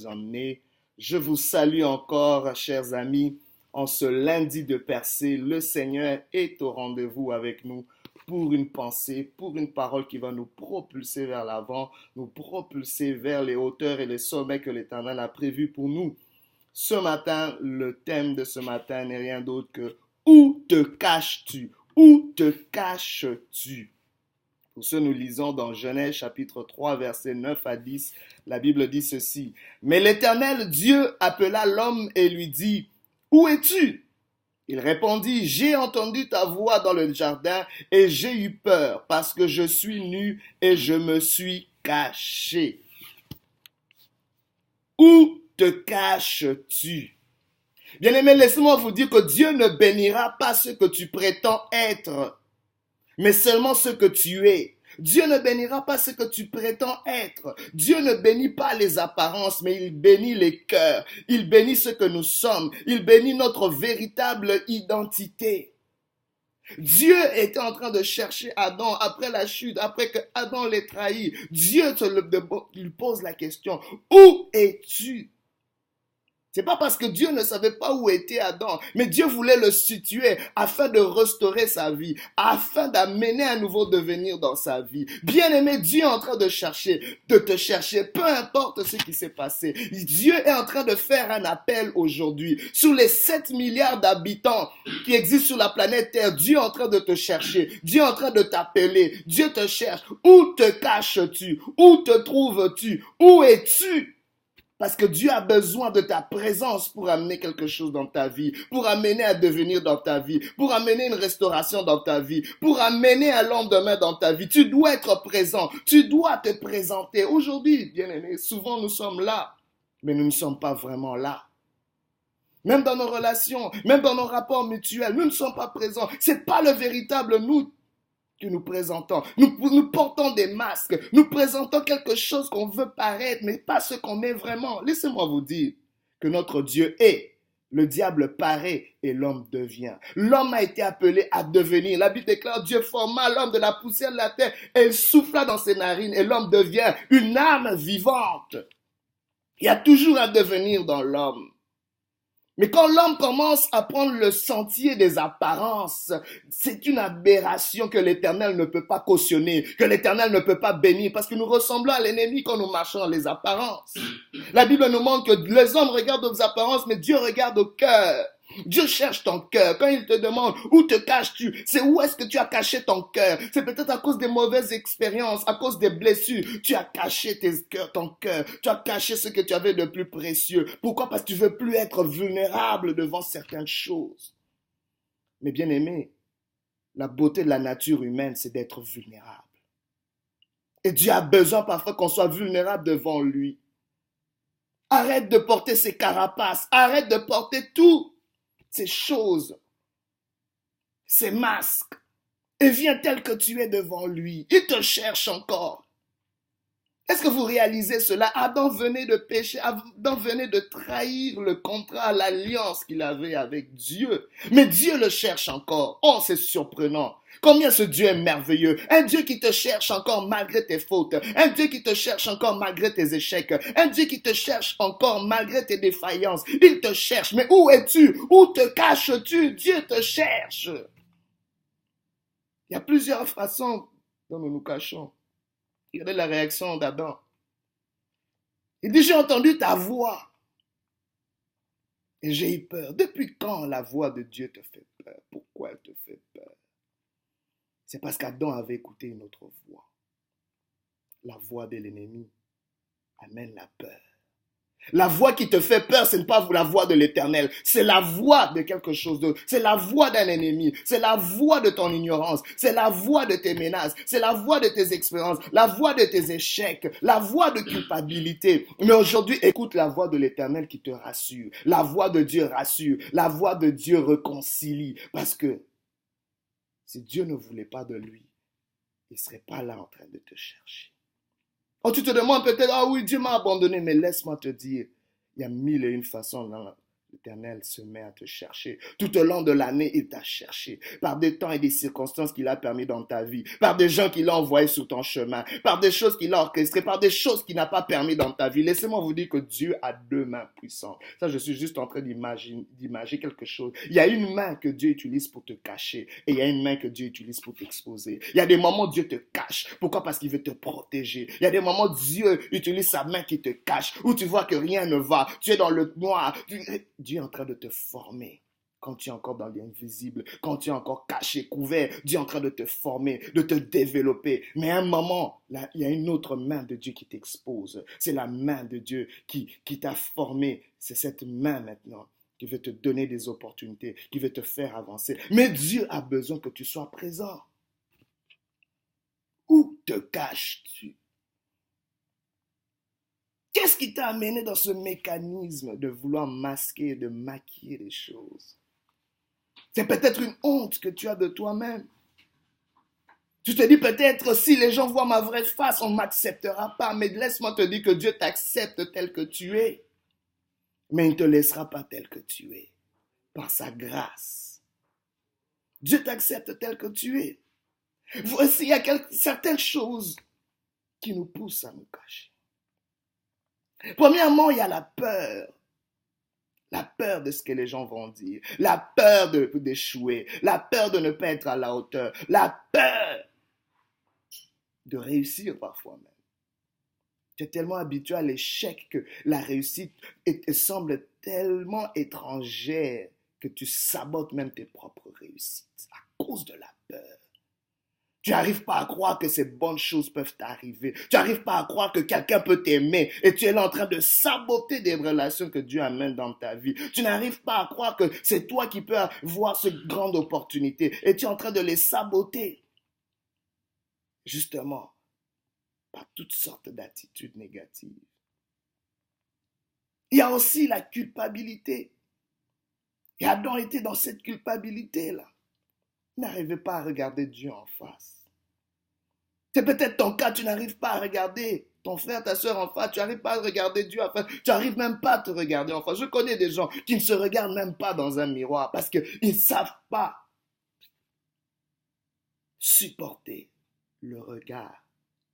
nous emmener. Je vous salue encore, chers amis, en ce lundi de percée. Le Seigneur est au rendez-vous avec nous pour une pensée, pour une parole qui va nous propulser vers l'avant, nous propulser vers les hauteurs et les sommets que l'Éternel a prévus pour nous. Ce matin, le thème de ce matin n'est rien d'autre que « Où te caches-tu? Où te caches-tu » Pour ce, nous lisons dans Genèse chapitre 3, versets 9 à 10, la Bible dit ceci. « Mais l'Éternel Dieu appela l'homme et lui dit, « Où es-tu » Il répondit, « J'ai entendu ta voix dans le jardin et j'ai eu peur parce que je suis nu et je me suis caché. » Où te caches-tu? Bien-aimé, laissez-moi vous dire que Dieu ne bénira pas ce que tu prétends être, mais seulement ce que tu es. Dieu ne bénira pas ce que tu prétends être. Dieu ne bénit pas les apparences, mais il bénit les cœurs. Il bénit ce que nous sommes. Il bénit notre véritable identité. Dieu était en train de chercher Adam après la chute, après que Adam l'ait trahi. Dieu lui pose la question, où es-tu? C'est pas parce que Dieu ne savait pas où était Adam, mais Dieu voulait le situer afin de restaurer sa vie, afin d'amener un nouveau devenir dans sa vie. Bien-aimé, Dieu est en train de te chercher, peu importe ce qui s'est passé. Dieu est en train de faire un appel aujourd'hui. Sur les 7 milliards d'habitants qui existent sur la planète Terre, Dieu est en train de te chercher. Dieu est en train de t'appeler. Dieu te cherche. Où te caches-tu? Où te trouves-tu? Où es-tu? Parce que Dieu a besoin de ta présence pour amener quelque chose dans ta vie, pour amener un devenir dans ta vie, pour amener une restauration dans ta vie, pour amener un lendemain dans ta vie. Tu dois être présent, tu dois te présenter. Aujourd'hui, bien-aimés, souvent nous sommes là, mais nous ne sommes pas vraiment là. Même dans nos relations, même dans nos rapports mutuels, nous ne sommes pas présents. C'est pas le véritable nous que nous présentons. Nous portons des masques. Nous présentons quelque chose qu'on veut paraître, mais pas ce qu'on est vraiment. Laissez-moi vous dire que notre Dieu est. Le diable paraît et l'homme devient. L'homme a été appelé à devenir. La Bible déclare, Dieu forma l'homme de la poussière de la terre et il souffla dans ses narines et l'homme devient une âme vivante. Il y a toujours un devenir dans l'homme. Mais quand l'homme commence à prendre le sentier des apparences, c'est une aberration que l'Éternel ne peut pas cautionner, que l'Éternel ne peut pas bénir, parce que nous ressemblons à l'ennemi quand nous marchons dans les apparences. La Bible nous montre que les hommes regardent aux apparences, mais Dieu regarde au cœur. Dieu cherche ton cœur. Quand il te demande où te caches-tu, c'est où est-ce que tu as caché ton cœur. C'est peut-être à cause des mauvaises expériences, à cause des blessures. Tu as caché ton cœur. Tu as caché ce que tu avais de plus précieux. Pourquoi? Parce que tu veux plus être vulnérable devant certaines choses. Mais bien aimé, la beauté de la nature humaine, c'est d'être vulnérable. Et Dieu a besoin parfois qu'on soit vulnérable devant lui. Arrête de porter ces carapaces. Arrête de porter tout. Ces choses, ces masques, et viens tel que tu es devant lui. Il te cherche encore. Est-ce que vous réalisez cela? Adam venait de pécher, Adam venait de trahir le contrat, l'alliance qu'il avait avec Dieu. Mais Dieu le cherche encore. Oh, c'est surprenant. Combien ce Dieu est merveilleux. Un Dieu qui te cherche encore malgré tes fautes. Un Dieu qui te cherche encore malgré tes échecs. Un Dieu qui te cherche encore malgré tes défaillances. Il te cherche. Mais où es-tu? Où te caches-tu? Dieu te cherche. Il y a plusieurs façons dont nous nous cachons. Regardez la réaction d'Adam. Il dit, j'ai entendu ta voix et j'ai eu peur. Depuis quand la voix de Dieu te fait peur? Pourquoi elle te fait peur? C'est parce qu'Adam avait écouté une autre voix. La voix de l'ennemi amène la peur. La voix qui te fait peur, ce n'est pas la voix de l'Éternel. C'est la voix de quelque chose d'autre. C'est la voix d'un ennemi. C'est la voix de ton ignorance. C'est la voix de tes menaces. C'est la voix de tes expériences. La voix de tes échecs. La voix de culpabilité. Mais aujourd'hui, écoute la voix de l'Éternel qui te rassure. La voix de Dieu rassure. La voix de Dieu réconcilie. Parce que si Dieu ne voulait pas de lui, il ne serait pas là en train de te chercher. Oh, tu te demandes peut-être, ah oui, Dieu m'a abandonné, mais laisse-moi te dire, il y a 1001 façons dans L'Éternel se met à te chercher. Tout au long de l'année, il t'a cherché. Par des temps et des circonstances qu'il a permis dans ta vie. Par des gens qu'il a envoyés sur ton chemin. Par des choses qu'il a orchestrées. Par des choses qu'il n'a pas permis dans ta vie. Laissez-moi vous dire que Dieu a deux mains puissantes. Ça, je suis juste en train d'imaginer quelque chose. Il y a une main que Dieu utilise pour te cacher. Et il y a une main que Dieu utilise pour t'exposer. Il y a des moments où Dieu te cache. Pourquoi? Parce qu'il veut te protéger. Il y a des moments où Dieu utilise sa main qui te cache. Où tu vois que rien ne va. Tu es dans le noir. Dieu est en train de te former quand tu es encore dans l'invisible, quand tu es encore caché, couvert. Dieu est en train de te former, de te développer. Mais à un moment, là, il y a une autre main de Dieu qui t'expose. C'est la main de Dieu qui t'a formé. C'est cette main maintenant qui veut te donner des opportunités, qui veut te faire avancer. Mais Dieu a besoin que tu sois présent. Où te caches-tu? Qu'est-ce qui t'a amené dans ce mécanisme de vouloir masquer, de maquiller les choses? C'est peut-être une honte que tu as de toi-même. Tu te dis peut-être si les gens voient ma vraie face, on ne m'acceptera pas. Mais laisse-moi te dire que Dieu t'accepte tel que tu es. Mais il ne te laissera pas tel que tu es. Par sa grâce. Dieu t'accepte tel que tu es. Voici, il y a certaines choses qui nous poussent à nous cacher. Premièrement, il y a la peur. La peur de ce que les gens vont dire. La peur d'échouer. La peur de ne pas être à la hauteur. La peur de réussir parfois même. Tu es tellement habitué à l'échec que la réussite te semble tellement étrangère que tu sabotes même tes propres réussites à cause de la peur. Tu n'arrives pas à croire que ces bonnes choses peuvent t'arriver. Tu n'arrives pas à croire que quelqu'un peut t'aimer et tu es là en train de saboter des relations que Dieu amène dans ta vie. Tu n'arrives pas à croire que c'est toi qui peux avoir cette grande opportunité et tu es en train de les saboter. Justement, par toutes sortes d'attitudes négatives. Il y a aussi la culpabilité. Et Adam était dans cette culpabilité-là. Il n'arrivait pas à regarder Dieu en face. C'est peut-être ton cas, tu n'arrives pas à regarder ton frère, ta soeur en face, tu n'arrives pas à regarder Dieu en face, tu n'arrives même pas à te regarder en face. Je connais des gens qui ne se regardent même pas dans un miroir parce qu'ils ne savent pas supporter le regard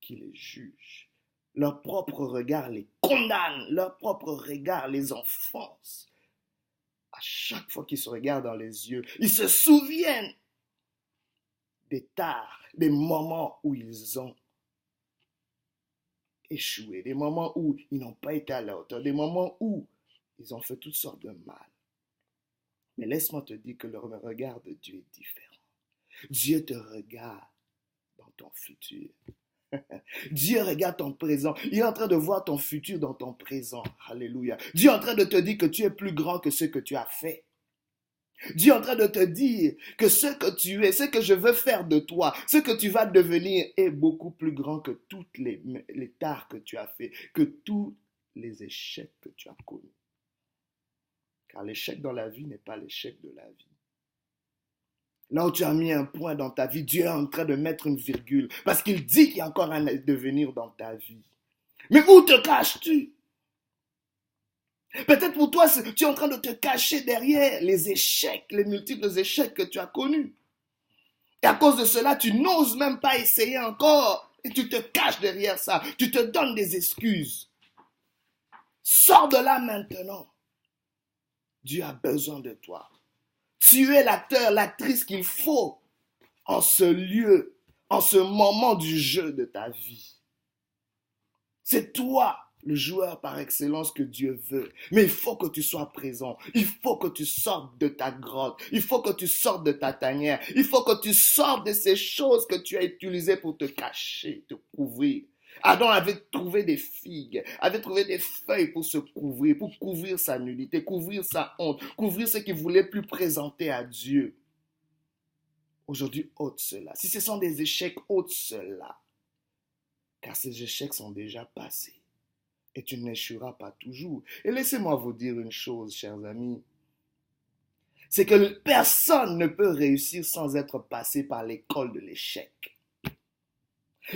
qui les juge. Leur propre regard les condamne, leur propre regard les enfonce. À chaque fois qu'ils se regardent dans les yeux, ils se souviennent des tares, des moments où ils ont échoué, des moments où ils n'ont pas été à la hauteur, des moments où ils ont fait toutes sortes de mal. Mais laisse-moi te dire que le regard de Dieu est différent. Dieu te regarde dans ton futur. Dieu regarde ton présent. Il est en train de voir ton futur dans ton présent. Alléluia. Dieu est en train de te dire que tu es plus grand que ce que tu as fait. Dieu est en train de te dire que ce que tu es, ce que je veux faire de toi, ce que tu vas devenir est beaucoup plus grand que toutes les tares que tu as fait, que tous les échecs que tu as connus. Car l'échec dans la vie n'est pas l'échec de la vie. Là où tu as mis un point dans ta vie, Dieu est en train de mettre une virgule parce qu'il dit qu'il y a encore un devenir dans ta vie. Mais où te caches-tu? Peut-être pour toi, tu es en train de te cacher derrière les échecs, les multiples échecs que tu as connus. Et à cause de cela, tu n'oses même pas essayer encore. Et tu te caches derrière ça. Tu te donnes des excuses. Sors de là maintenant. Dieu a besoin de toi. Tu es l'acteur, l'actrice qu'il faut en ce lieu, en ce moment du jeu de ta vie. C'est toi le joueur par excellence que Dieu veut. Mais il faut que tu sois présent. Il faut que tu sortes de ta grotte. Il faut que tu sortes de ta tanière. Il faut que tu sortes de ces choses que tu as utilisées pour te cacher, te couvrir. Adam avait trouvé des figues, avait trouvé des feuilles pour se couvrir, pour couvrir sa nudité, couvrir sa honte, couvrir ce qu'il voulait plus présenter à Dieu. Aujourd'hui, ôte cela. Si ce sont des échecs, ôte cela. Car ces échecs sont déjà passés. Et tu n'échoueras pas toujours. Et laissez-moi vous dire une chose, chers amis. C'est que personne ne peut réussir sans être passé par l'école de l'échec.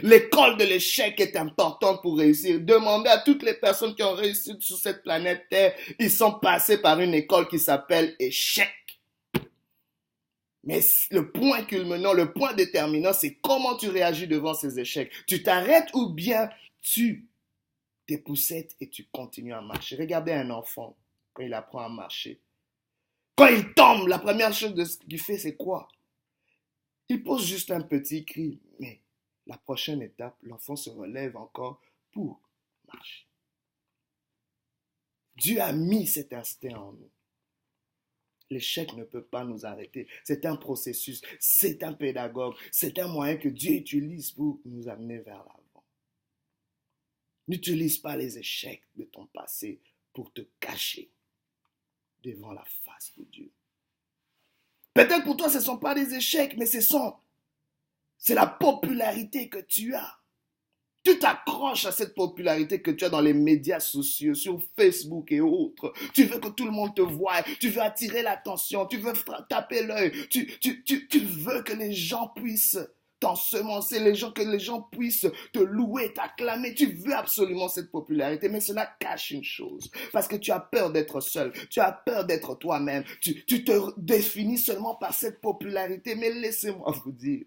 L'école de l'échec est importante pour réussir. Demandez à toutes les personnes qui ont réussi sur cette planète Terre, ils sont passés par une école qui s'appelle échec. Mais le point culminant, le point déterminant, c'est comment tu réagis devant ces échecs. Tu t'arrêtes ou bien tu t'époussettes et tu continues à marcher. Regardez un enfant quand il apprend à marcher. Quand il tombe, la première chose qu'il fait, c'est quoi? Il pose juste un petit cri. Mais la prochaine étape, l'enfant se relève encore pour marcher. Dieu a mis cet instinct en nous. L'échec ne peut pas nous arrêter. C'est un processus, c'est un pédagogue, c'est un moyen que Dieu utilise pour nous amener vers l'avant. N'utilise pas les échecs de ton passé pour te cacher devant la face de Dieu. Peut-être pour toi, ce ne sont pas des échecs, mais c'est la popularité que tu as. Tu t'accroches à cette popularité que tu as dans les médias sociaux, sur Facebook et autres. Tu veux que tout le monde te voie, tu veux attirer l'attention, tu veux taper l'œil, tu veux que les gens puissent t'ensemencer, que les gens puissent te louer, t'acclamer. Tu veux absolument cette popularité, mais cela cache une chose. Parce que tu as peur d'être seul, tu as peur d'être toi-même, tu te définis seulement par cette popularité. Mais laissez-moi vous dire,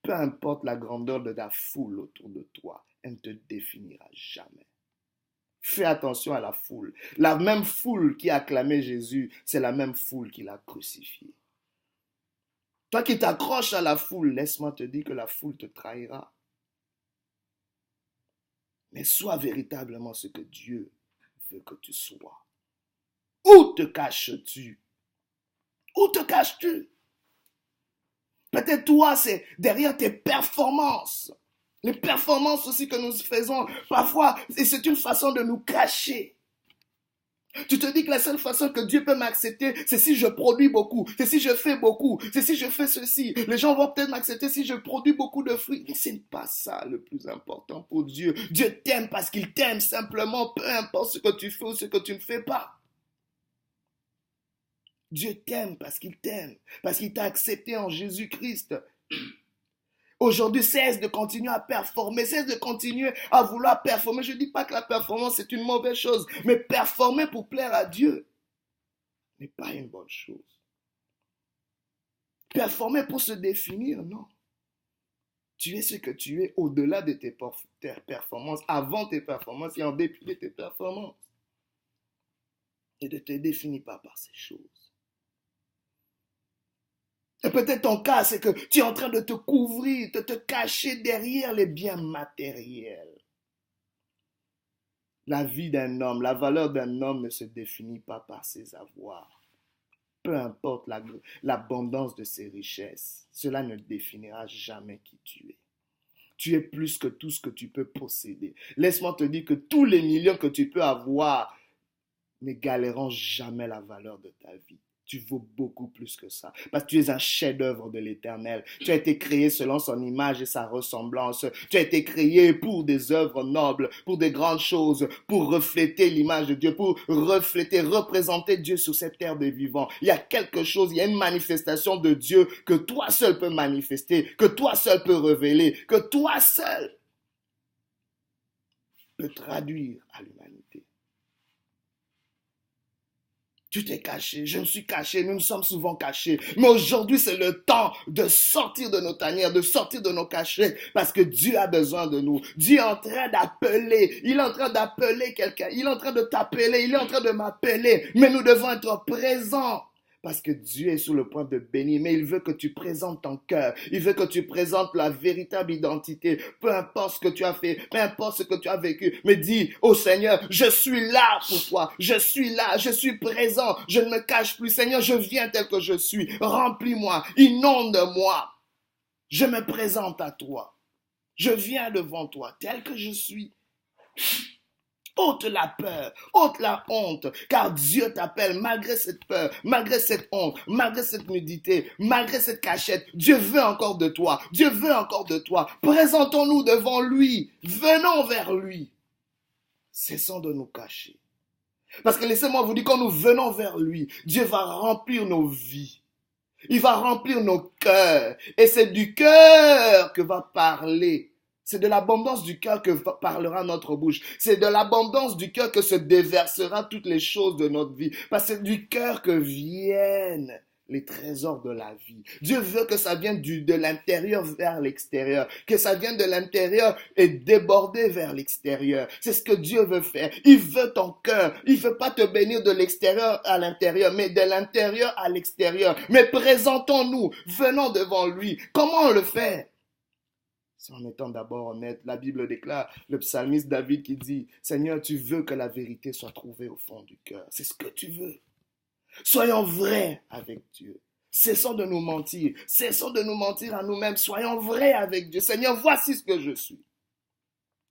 peu importe la grandeur de la foule autour de toi, elle ne te définira jamais. Fais attention à la foule. La même foule qui a acclamé Jésus, c'est la même foule qui l'a crucifié. Toi qui t'accroches à la foule, laisse-moi te dire que la foule te trahira. Mais sois véritablement ce que Dieu veut que tu sois. Où te caches-tu? Où te caches-tu? Peut-être toi, c'est derrière tes performances. Les performances aussi que nous faisons, parfois, c'est une façon de nous cacher. Tu te dis que la seule façon que Dieu peut m'accepter, c'est si je produis beaucoup, c'est si je fais beaucoup, c'est si je fais ceci. Les gens vont peut-être m'accepter si je produis beaucoup de fruits. Mais ce n'est pas ça le plus important pour Dieu. Dieu t'aime parce qu'il t'aime simplement, peu importe ce que tu fais ou ce que tu ne fais pas. Dieu t'aime parce qu'il t'a accepté en Jésus-Christ. Aujourd'hui, cesse de continuer à performer, cesse de continuer à vouloir performer. Je ne dis pas que la performance est une mauvaise chose, mais performer pour plaire à Dieu n'est pas une bonne chose. Performer pour se définir, non. Tu es ce que tu es au-delà de tes performances, avant tes performances et en dépit de tes performances. Et ne te définis pas par ces choses. Et peut-être ton cas, c'est que tu es en train de te couvrir, de te cacher derrière les biens matériels. La vie d'un homme, la valeur d'un homme ne se définit pas par ses avoirs. Peu importe l'abondance de ses richesses, cela ne définira jamais qui tu es. Tu es plus que tout ce que tu peux posséder. Laisse-moi te dire que tous les millions que tu peux avoir n'égaleront jamais la valeur de ta vie. Tu vaux beaucoup plus que ça. Parce que tu es un chef-d'œuvre de l'Éternel. Tu as été créé selon son image et sa ressemblance. Tu as été créé pour des œuvres nobles, pour des grandes choses, pour refléter l'image de Dieu, pour représenter Dieu sur cette terre des vivants. Il y a quelque chose, il y a une manifestation de Dieu que toi seul peux manifester, que toi seul peux révéler, que toi seul peux traduire à l'humanité. Tu t'es caché, je me suis caché, nous sommes souvent cachés. Mais aujourd'hui, c'est le temps de sortir de nos tanières, de sortir de nos cachets, parce que Dieu a besoin de nous. Dieu est en train d'appeler, il est en train d'appeler quelqu'un, il est en train de t'appeler, il est en train de m'appeler. Mais nous devons être présents. Parce que Dieu est sur le point de bénir, mais il veut que tu présentes ton cœur. Il veut que tu présentes la véritable identité. Peu importe ce que tu as fait, peu importe ce que tu as vécu. Mais dis au Seigneur, je suis là pour toi. Je suis là, je suis présent. Je ne me cache plus. Seigneur, je viens tel que je suis. Remplis-moi, inonde-moi. Je me présente à toi. Je viens devant toi tel que je suis. Ôte la peur, ôte la honte, car Dieu t'appelle malgré cette peur, malgré cette honte, malgré cette nudité, malgré cette cachette. Dieu veut encore de toi, Dieu veut encore de toi. Présentons-nous devant lui, venons vers lui. Cessons de nous cacher. Parce que laissez-moi vous dire, quand nous venons vers lui, Dieu va remplir nos vies. Il va remplir nos cœurs. Et c'est du cœur que va parler. C'est de l'abondance du cœur que parlera notre bouche. C'est de l'abondance du cœur que se déversera toutes les choses de notre vie. Parce que c'est du cœur que viennent les trésors de la vie. Dieu veut que ça vienne de l'intérieur vers l'extérieur, que ça vienne de l'intérieur et déborder vers l'extérieur. C'est ce que Dieu veut faire. Il veut ton cœur. Il veut pas te bénir de l'extérieur à l'intérieur, mais de l'intérieur à l'extérieur. Mais présentons-nous, venons devant lui. Comment on le fait? C'est en étant d'abord honnête. La Bible déclare, le psalmiste David qui dit, Seigneur, tu veux que la vérité soit trouvée au fond du cœur. C'est ce que tu veux. Soyons vrais avec Dieu. Cessons de nous mentir. Cessons de nous mentir à nous-mêmes. Soyons vrais avec Dieu. Seigneur, voici ce que je suis.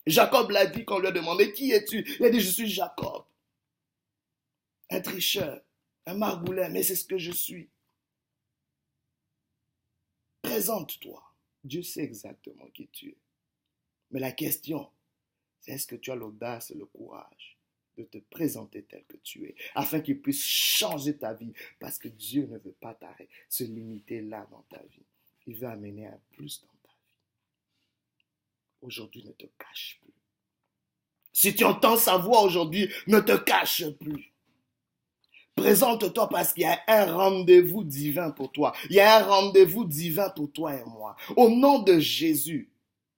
Jacob l'a dit quand on lui a demandé, qui es-tu? Il a dit, je suis Jacob. Un tricheur, un margoulet, mais c'est ce que je suis. Présente-toi. Dieu sait exactement qui tu es. Mais la question, c'est est-ce que tu as l'audace et le courage de te présenter tel que tu es, afin qu'il puisse changer ta vie, parce que Dieu ne veut pas se limiter là dans ta vie. Il veut amener un plus dans ta vie. Aujourd'hui, ne te cache plus. Si tu entends sa voix aujourd'hui, ne te cache plus. Présente-toi parce qu'il y a un rendez-vous divin pour toi. Il y a un rendez-vous divin pour toi et moi. Au nom de Jésus,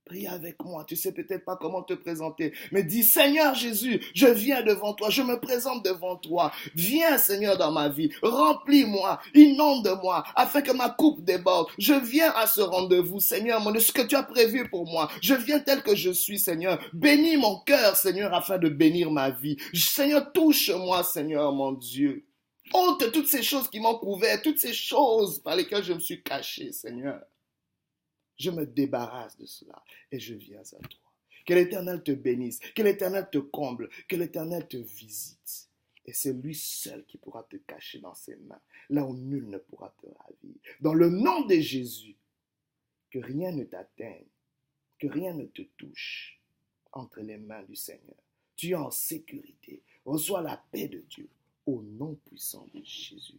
prie avec moi. Tu sais peut-être pas comment te présenter, mais dis, Seigneur Jésus, je viens devant toi, je me présente devant toi. Viens, Seigneur, dans ma vie. Remplis-moi, inonde-moi, afin que ma coupe déborde. Je viens à ce rendez-vous, Seigneur, ce que tu as prévu pour moi. Je viens tel que je suis, Seigneur. Bénis mon cœur, Seigneur, afin de bénir ma vie. Seigneur, touche-moi, Seigneur, mon Dieu. Ôte toutes ces choses qui m'ont couvert, toutes ces choses par lesquelles je me suis caché, Seigneur. Je me débarrasse de cela et je viens à toi. Que l'Éternel te bénisse, que l'Éternel te comble, que l'Éternel te visite. Et c'est lui seul qui pourra te cacher dans ses mains, là où nul ne pourra te ravir. Dans le nom de Jésus, que rien ne t'atteigne, que rien ne te touche entre les mains du Seigneur. Tu es en sécurité. Reçois la paix de Dieu au nom puissant de Jésus.